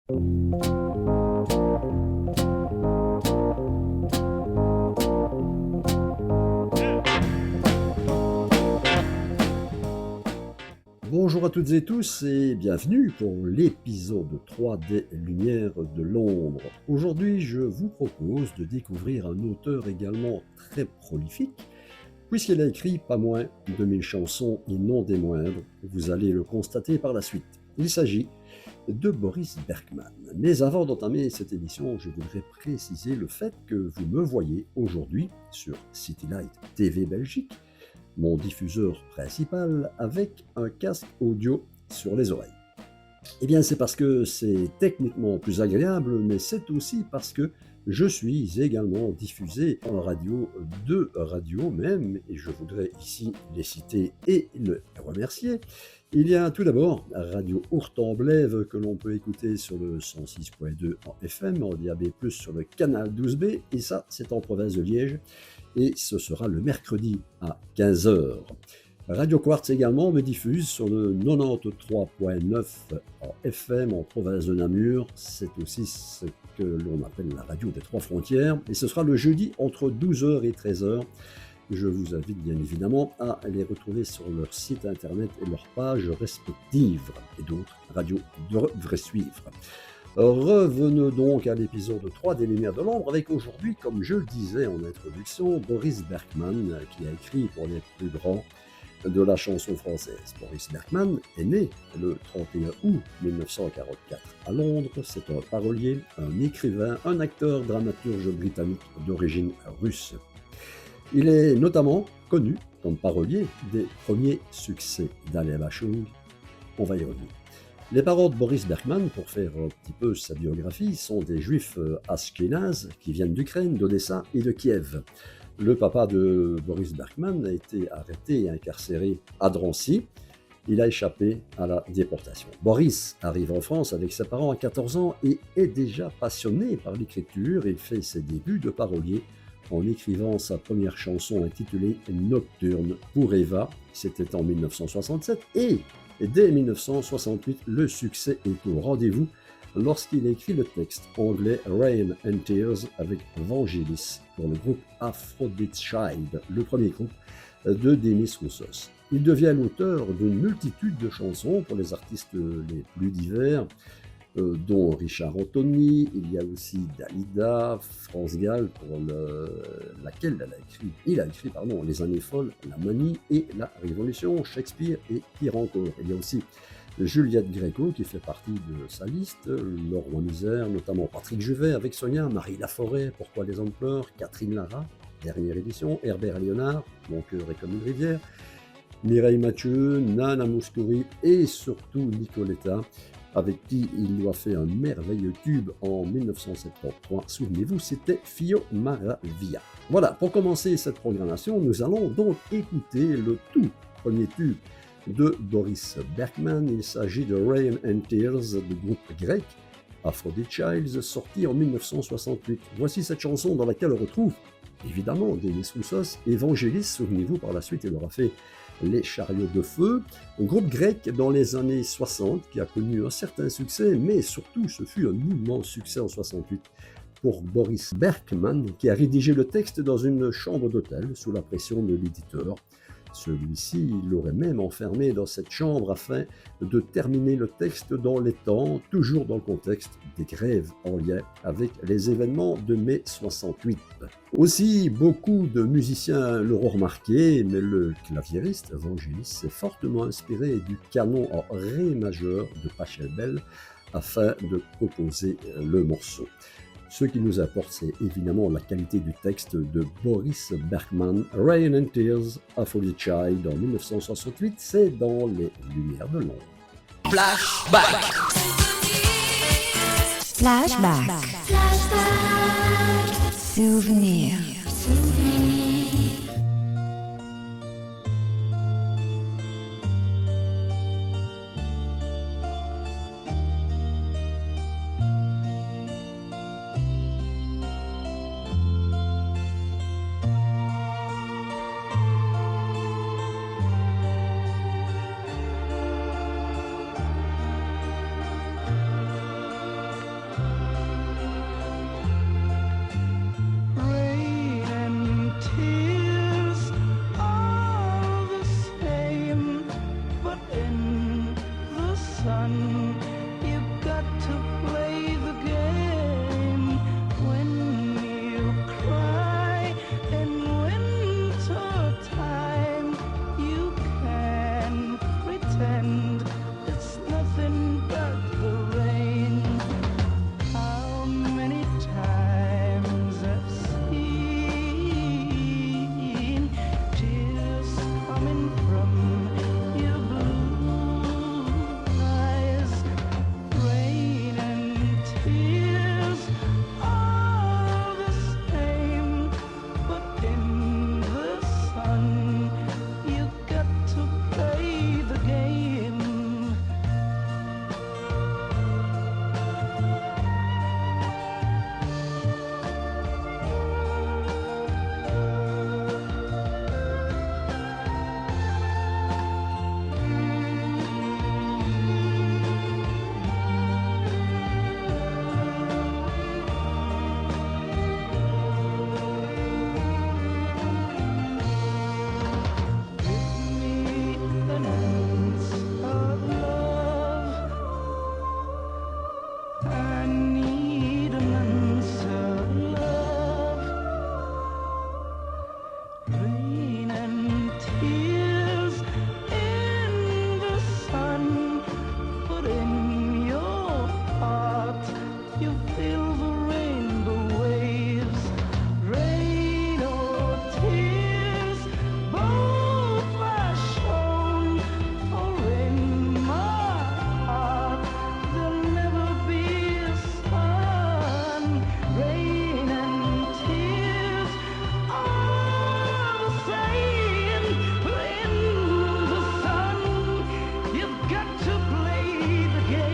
Bonjour à toutes et tous et bienvenue pour l'épisode 3 des Lumières de l'ombre. Aujourd'hui, je vous propose de découvrir un auteur également très prolifique, puisqu'il a écrit pas moins de 1000 chansons et non des moindres. Vous allez le constater par la suite. Il s'agit de Boris Bergman. Mais avant d'entamer cette émission, je voudrais préciser le fait que vous me voyez aujourd'hui sur City Light TV Belgique, mon diffuseur principal, avec un casque audio sur les oreilles. Eh bien, c'est parce que c'est techniquement plus agréable, mais c'est aussi parce que je suis également diffusé en radio, deux radios même, et je voudrais ici les citer et les remercier. Il y a tout d'abord Radio Ourtemblève que l'on peut écouter sur le 106.2 en FM, en DAB+, sur le canal 12B, et ça, c'est en province de Liège, et ce sera le mercredi à 15h. Radio Quartz également me diffuse sur le 93.9 en FM en province de Namur. C'est aussi ce que l'on appelle la radio des trois frontières. Et ce sera le jeudi entre 12h et 13h. Je vous invite bien évidemment à les retrouver sur leur site internet et leurs pages respectives. Et d'autres radios devraient suivre. Revenons donc à l'épisode 3 des Lumières de l'ombre avec aujourd'hui, comme je le disais en introduction, Boris Bergman qui a écrit pour les plus grands de la chanson française. Boris Bergman est né le 31 août 1944 à Londres. C'est un parolier, un écrivain, un acteur, dramaturge britannique d'origine russe. Il est notamment connu comme parolier des premiers succès d'Alia Bashung. On va y revenir. Les parents de Boris Bergman, pour faire un petit peu sa biographie, sont des juifs ashkénazes qui viennent d'Ukraine, d'Odessa et de Kiev. Le papa de Boris Bergman a été arrêté et incarcéré à Drancy. Il a échappé à la déportation. Boris arrive en France avec ses parents à 14 ans et est déjà passionné par l'écriture. Il fait ses débuts de parolier en écrivant sa première chanson intitulée Nocturne pour Eva. C'était en 1967 et dès 1968, le succès est au rendez-vous lorsqu'il écrit le texte anglais Rain and Tears avec Vangelis pour le groupe Aphrodite Child, le premier groupe de Demis Roussos. Il devient l'auteur d'une multitude de chansons pour les artistes les plus divers, dont Richard Anthony. Il y a aussi Dalida, France Gall, pour laquelle il a écrit Les années folles, La manie et La révolution, Shakespeare et pire encore. Il y a aussi Juliette Gréco qui fait partie de sa liste, Leroy Misère, notamment Patrick Juvet avec Sonia, Marie Laforêt, Pourquoi les hommes pleurent, Catherine Lara, dernière édition, Herbert Léonard, Mon cœur est comme une rivière, Mireille Mathieu, Nana Mouskouri et surtout Nicoletta, avec qui il lui a fait un merveilleux tube en 1973. Souvenez-vous, c'était Fio Maravilla. Voilà, pour commencer cette programmation, nous allons donc écouter le tout premier tube de Boris Bergman. Il s'agit de Rain and Tears du groupe grec Aphrodite Child, sorti en 1968. Voici cette chanson dans laquelle on retrouve évidemment Demis Roussos et Vangelis. Souvenez-vous, par la suite, il aura fait Les Chariots de Feu, un groupe grec dans les années 60 qui a connu un certain succès, mais surtout ce fut un immense succès en 68 pour Boris Bergman, qui a rédigé le texte dans une chambre d'hôtel sous la pression de l'éditeur. Celui-ci l'aurait même enfermé dans cette chambre afin de terminer le texte dans les temps, toujours dans le contexte des grèves en lien avec les événements de mai 68. Aussi, beaucoup de musiciens l'auront remarqué, mais le claviériste Vangelis s'est fortement inspiré du canon en ré majeur de Pachelbel afin de composer le morceau. Ce qui nous apporte, c'est évidemment la qualité du texte de Boris Bergman, Rain and Tears, Aphrodite Child en 1968, c'est dans les Lumières de l'ombre. Flashback. Flashback. Souvenir. I need an answer, love. Rain and tears in the sun, but in your heart you feel the rainbow waves. Rain or tears, both are shown, for in my heart there'll never be a sun. Rain and tears are the same. In the sun, you've got to play the game.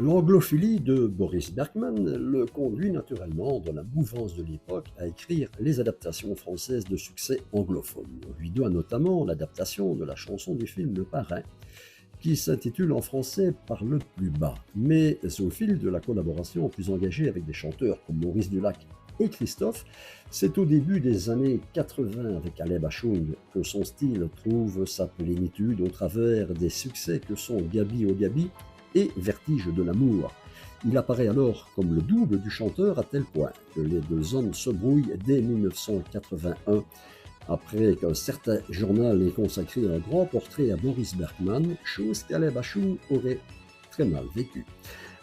L'anglophilie de Boris Bergman le conduit naturellement, dans la mouvance de l'époque, à écrire les adaptations françaises de succès anglophones. On lui doit notamment l'adaptation de la chanson du film Le Parrain, qui s'intitule en français « Par le plus bas ». Mais au fil de la collaboration plus engagée avec des chanteurs comme Maurice Dulac et Christophe, c'est au début des années 80 avec Alain Bachung que son style trouve sa plénitude au travers des succès que sont Gabi oh Gabi et Vertige de l'amour. Il apparaît alors comme le double du chanteur à tel point que les deux hommes se brouillent dès 1981, après qu'un certain journal ait consacré un grand portrait à Boris Bergman, chose qu'Alain Bachung aurait très mal vécue.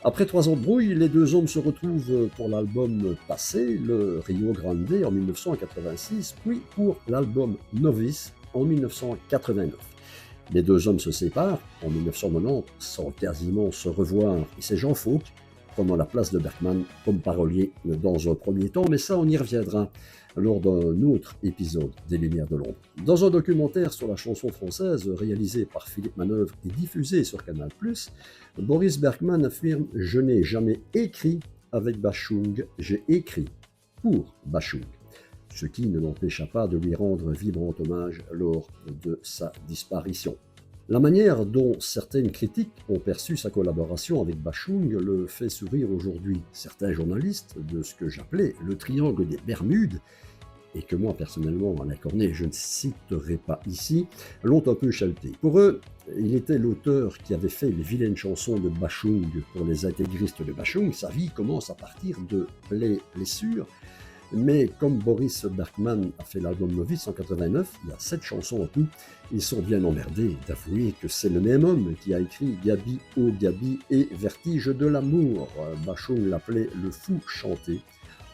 Après 3 ans de brouille, les deux hommes se retrouvent pour l'album Passé, le Rio Grande en 1986, puis pour l'album Novice en 1989. Les deux hommes se séparent en 1990 sans quasiment se revoir, et c'est Jean Fauque prenant la place de Bergman comme parolier dans un premier temps, mais ça on y reviendra lors d'un autre épisode des Lumières de l'ombre. Dans un documentaire sur la chanson française réalisé par Philippe Manœuvre et diffusé sur Canal+, Boris Bergman affirme « Je n'ai jamais écrit avec Bachung, j'ai écrit pour Bachung ». Ce qui ne l'empêcha pas de lui rendre vibrant hommage lors de sa disparition. La manière dont certaines critiques ont perçu sa collaboration avec Bachung le fait sourire aujourd'hui. Certains journalistes de ce que j'appelais le triangle des Bermudes, et que moi personnellement, Alain Cornet, je ne citerai pas ici, l'ont un peu chahuté. Pour eux, il était l'auteur qui avait fait les vilaines chansons de Bachung pour les intégristes de Bachung. Sa vie commence à partir de blessures. Mais comme Boris Bergman a fait l'album Novice en 89, il y a 7 chansons en tout, ils sont bien emmerdés d'avouer que c'est le même homme qui a écrit Gabi oh Gabi et Vertige de l'amour. Bachung l'appelait le fou chanté,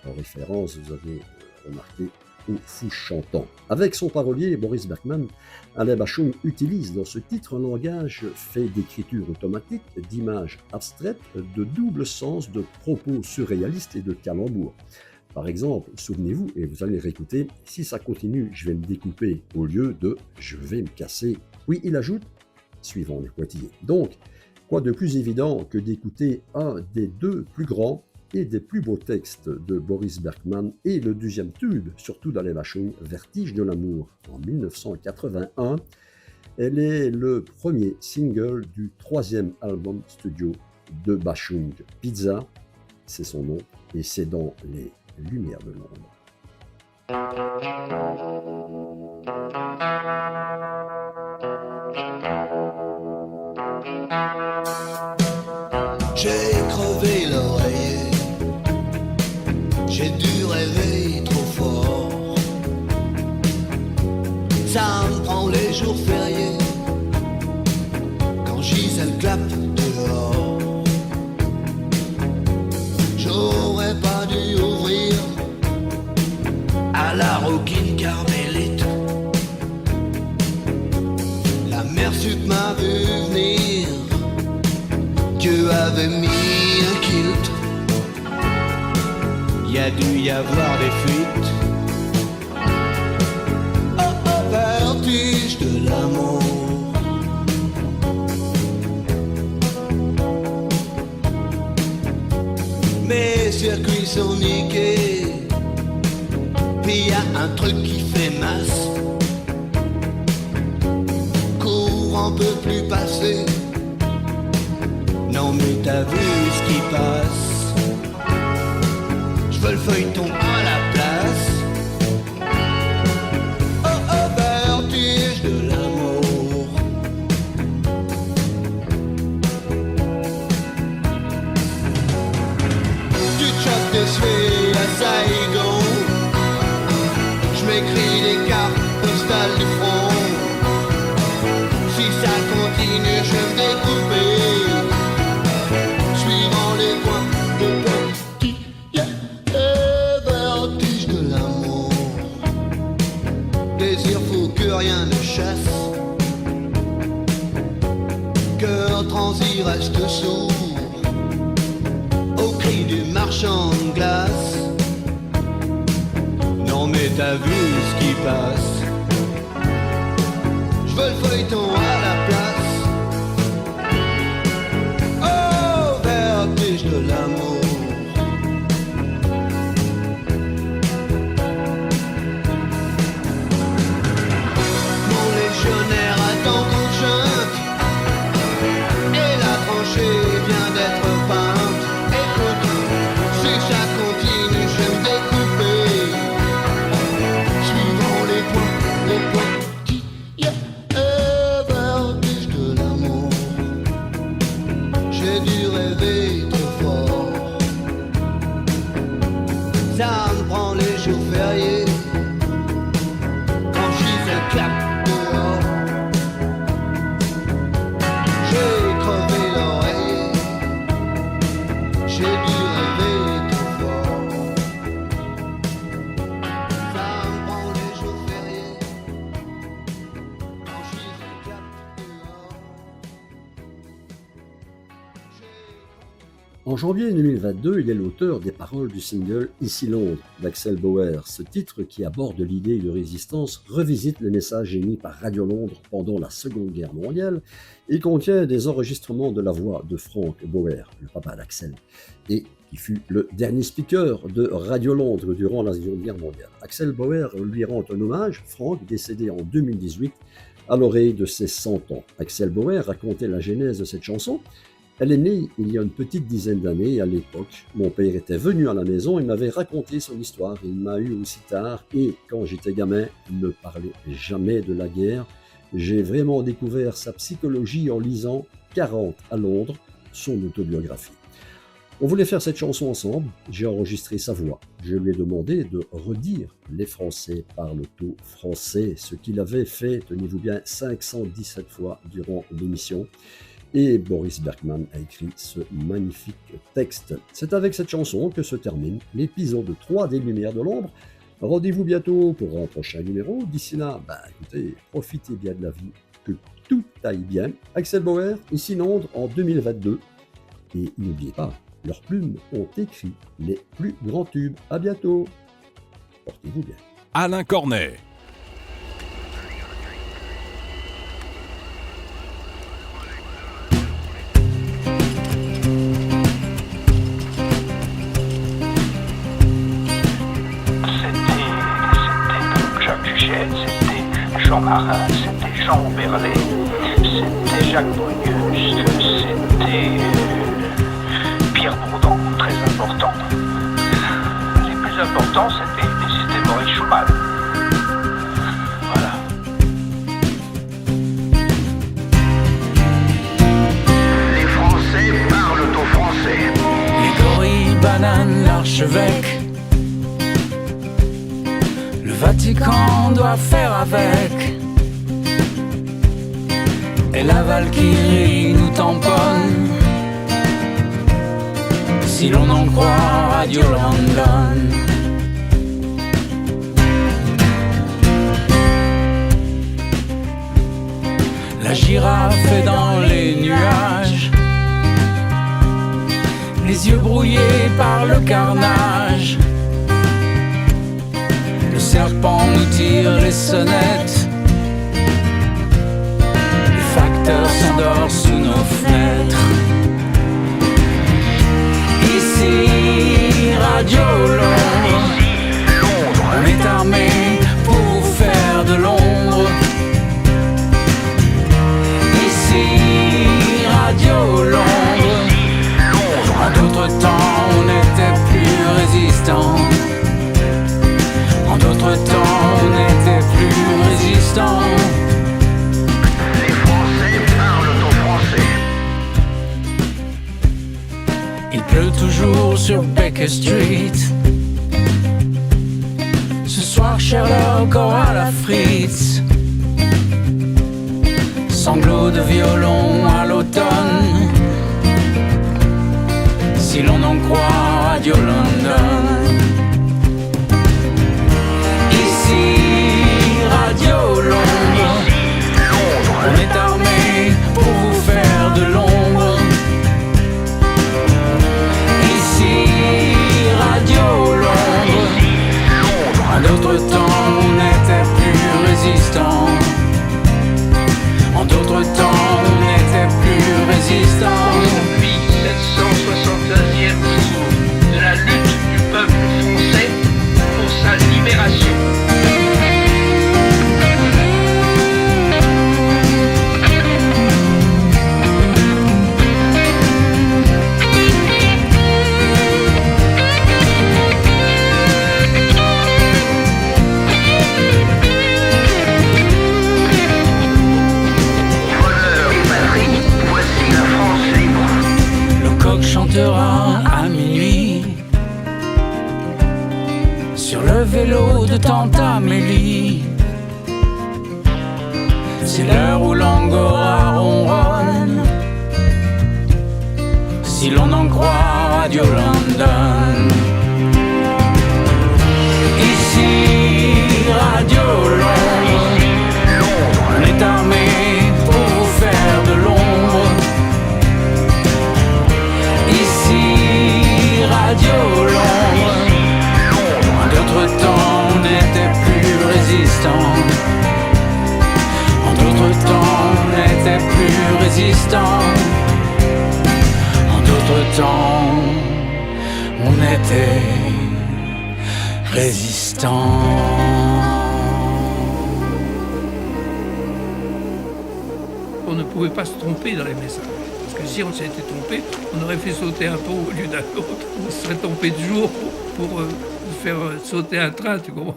en référence, vous avez remarqué, au fou chantant. Avec son parolier Boris Bergman, Alain Bachung utilise dans ce titre un langage fait d'écriture automatique, d'images abstraites, de double sens, de propos surréalistes et de calembours. Par exemple, souvenez-vous, et vous allez réécouter, si ça continue, je vais me découper au lieu de je vais me casser. Oui, il ajoute, suivant les Poitillés. Donc, quoi de plus évident que d'écouter un des deux plus grands et des plus beaux textes de Boris Bergman et le deuxième tube, surtout d'Alain Bachung, Vertige de l'amour, en 1981. Elle est le premier single du 3e album studio de Bachung. Pizza, c'est son nom, et c'est dans les Lumières de l'ombre. J'ai crevé l'oreiller, j'ai dû rêver trop fort. Ça me prend les jours fériés, quand Gisèle clappe dehors. J'aurais pas dû ouvrir à la roquine carmélite. La mère sup m'a vu venir, Dieu avait mis un kilt. Y a dû y avoir des fuites. Oh oh, vertige de l'amour. circuits sont niqués. Puis y a un truc qui fait masse. Courant peut plus passer. Non mais t'as vu ce qui passe. Je veux le feuilleton à la place. Oh oh, vertige de l'amour. Du choc de suie à Saigon. Je m'écris des cartes postales du front. Si ça continue, je vais me découper. Suivant les coins de petit vertige de l'amour. Désir fou que rien ne chasse. Cœur transi reste sourd au cri du marchand de glace. Non mais t'as vu ce qui passe. Je veux le feuilleton à la place. Oh, vertige de l'amour. Mon légionnaire attend qu'on chante. Et la tranchée vient d'être peinte. Écoute, si ça continue, je vais me découper. Suivant les points qui vertige de l'amour. J'ai dû rêver trop fort. Ça me prend les jours fériés. Franchise et clap dehors. J'ai crevé l'oreille. J'ai dû rêver trop fort. Ça me prend les jours fériés. Franchise et clap dehors. En janvier 2022, il est l'auteur des paroles du single Ici Londres d'Axel Bauer. Ce titre, qui aborde l'idée de résistance, revisite les messages émis par Radio Londres pendant la Seconde Guerre mondiale et contient des enregistrements de la voix de Frank Bauer, le papa d'Axel, et qui fut le dernier speaker de Radio Londres durant la Seconde Guerre mondiale. Axel Bauer lui rend un hommage, Frank, décédé en 2018, à l'orée de ses 100 ans. Axel Bauer racontait la genèse de cette chanson. Elle est née il y a une petite dizaine d'années. À l'époque, mon père était venu à la maison, il m'avait raconté son histoire. Il m'a eu aussi tard et quand j'étais gamin, il ne parlait jamais de la guerre. J'ai vraiment découvert sa psychologie en lisant 40 à Londres, son autobiographie. On voulait faire cette chanson ensemble, j'ai enregistré sa voix. Je lui ai demandé de redire « Les Français parlent au français », ce qu'il avait fait, tenez-vous bien, 517 fois durant l'émission. Et Boris Bergman a écrit ce magnifique texte. C'est avec cette chanson que se termine l'épisode 3 des Lumières de l'Ombre. Rendez-vous bientôt pour un prochain numéro. D'ici là, écoutez, profitez bien de la vie, que tout aille bien. Axel Bauer, Ici Londres en 2022. Et n'oubliez pas, leurs plumes ont écrit les plus grands tubes. À bientôt. Portez-vous bien. Alain Cornet. C'était Jean Marin, c'était Jean Berlet, c'était Jacques Brunius, c'était Pierre Bourdon, très important. Les plus importants, c'était Maurice Schumann. Voilà. Les Français parlent aux Français. Les gorilles, bananes, l'archevêque. Le Vatican doit faire avec. Et la Valkyrie nous tamponne. Si l'on en croit Radio London. La girafe est dans les nuages, les yeux brouillés par le carnage. Le serpent nous tire les sonnettes, le facteur s'endort sous nos fenêtres. Ici, sur Baker Street. Ce soir Sherlock aura la frite. Sanglots de violon à l'automne, si l'on en croit Radio London. Ici Radio Londres, on est armé pour vous faire de l'ombre. Ici Radio Londres, en d'autres temps on n'était plus résistant. En d'autres temps on n'était plus résistant. Aujourd'hui, 761e jour de la lutte du peuple français pour sa libération. Chantera à minuit sur le vélo de tante Amélie. C'est l'heure où l'angora ronronne, si l'on en croit Radio London. Ici Radio Londres, on est armé pour vous faire de l'ombre. Radio Londres, en d'autres temps on n'était plus résistant. En d'autres temps on n'était plus résistant. En d'autres temps on était résistant. On ne pouvait pas se tromper dans les messages. Parce que si on s'était trompé, on aurait fait sauter un pont au lieu d'un autre. On se serait trompé de jour pour faire sauter un train, tu comprends ?